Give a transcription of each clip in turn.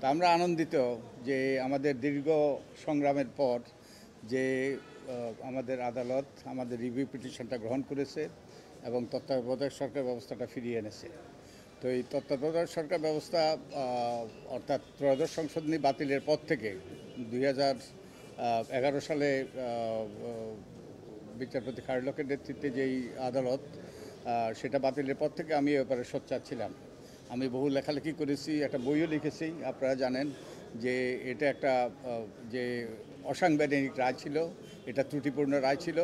তা আমরা আনন্দিত যে আমাদের দীর্ঘ সংগ্রামের পর যে আমাদের আদালত আমাদের রিভিউ পিটিশনটা গ্রহণ করেছে এবং তত্ত্বাবধায়ক সরকার ব্যবস্থাটা ফিরিয়ে এনেছে। তো এই তত্ত্বাবধায়ক সরকার ব্যবস্থা অর্থাৎ ত্রয়োদশ সংশোধনী বাতিলের পর থেকে 2011 সালে বিচারপতি খায়রুল-হকের নেতৃত্বে যেই আদালত সেটা বাতিলের পর থেকে আমি এ ব্যাপারে সোচ্চার ছিলাম। আমি বহু লেখালেখি করেছি, একটা বইও লিখেছি। আপনারা জানেন যে এটা একটা যে অসাংবিধানিক রায় ছিল, এটা ত্রুটিপূর্ণ রায় ছিল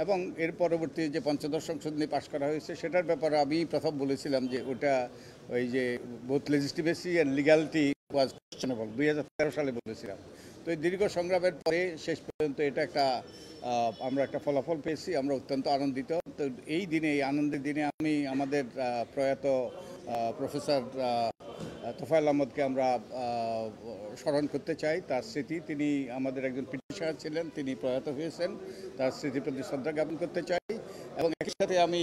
এবং এর পরবর্তী যে পঞ্চদশ সংশোধনী পাশ করা হয়েছে সেটার ব্যাপারে আমি প্রথম বলেছিলাম যে ওটা ওই যে both legitimacy and legality was questionable, 2013 সালে বলেছিলাম। তো এই দীর্ঘ সংগ্রামের পরে শেষ পর্যন্ত এটা একটা আমরা একটা ফলাফল পেয়েছি, আমরা অত্যন্ত আনন্দিত। তো এই দিনে, এই আনন্দের দিনে আমি আমাদের প্রয়াত প্রফেসর তোফায়েল আহমদকে আমরা স্মরণ করতে চাই। তার স্মৃতি, তিনি আমাদের একজন পিটিশনার ছিলেন, তিনি প্রয়াত হয়েছেন, তার স্মৃতির প্রতি শ্রদ্ধা জ্ঞাপন করতে চাই এবং একই সাথে আমি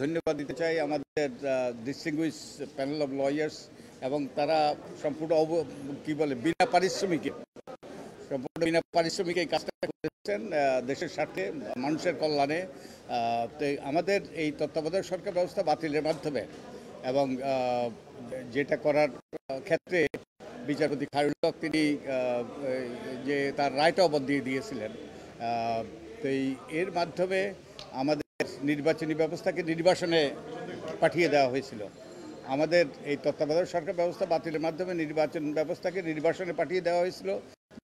ধন্যবাদ দিতে চাই আমাদের ডিস্টিংগুইশ প্যানেল অফ লয়ার্স এবং তারা সম্পূর্ণ বিনা পারিশ্রমিকে এই কাজটা করেছেন দেশের স্বার্থে, মানুষের কল্যাণে। তো আমাদের এই তত্ত্বাবধায়ক সরকার ব্যবস্থা বাতিলের মাধ্যমে এবং যেটা করার ক্ষেত্রে বিচারপতি খায়রুল-হক তিনি যে তার রায়টা অবধ দিয়ে দিয়েছিলেন, তো এর মাধ্যমে আমাদের নির্বাচনী ব্যবস্থাকে নির্বাসনে পাঠিয়ে দেওয়া হয়েছিল। আমাদের এই তত্ত্বাবধায়ক সরকার ব্যবস্থা বাতিলের মাধ্যমে নির্বাচন ব্যবস্থাকে নির্বাসনে পাঠিয়ে দেওয়া হয়েছিল।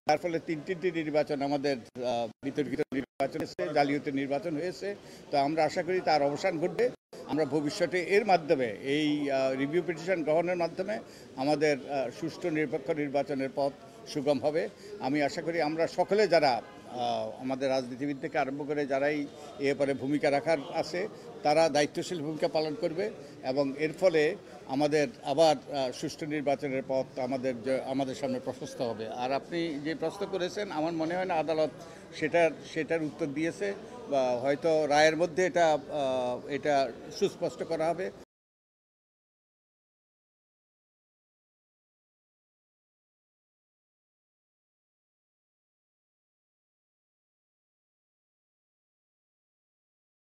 তার ফলে তিনটি নির্বাচন আমাদের বিতর্কিত নির্বাচন হয়েছে, জালিয়াতি নির্বাচন হয়েছে। তো আমরা আশা করি তার অবসান ঘটবে। আমরা ভবিষ্যতে এর মাধ্যমে এই রিভিউ পিটিশন গ্রহণের মাধ্যমে আমাদের সুষ্ঠু নিরপেক্ষ নির্বাচনের পথ সুগম হবে। আমি আশা করি আমরা সকলে যারা আমাদের রাজনীতিবিদ থেকে আরম্ভ করে যারাই এ ব্যাপারে ভূমিকা রাখার আছে তারা দায়িত্বশীল ভূমিকা পালন করবে এবং এর ফলে আমাদের আবার সুষ্ঠু নির্বাচনের পথ আমাদের সামনে প্রশস্ত হবে। আর আপনি যে প্রশ্ন করেছেন, আমার মনে হয় না আদালত সেটার উত্তর দিয়েছে বা হয়তো রায়ের মধ্যে এটা সুস্পষ্ট করা হবে।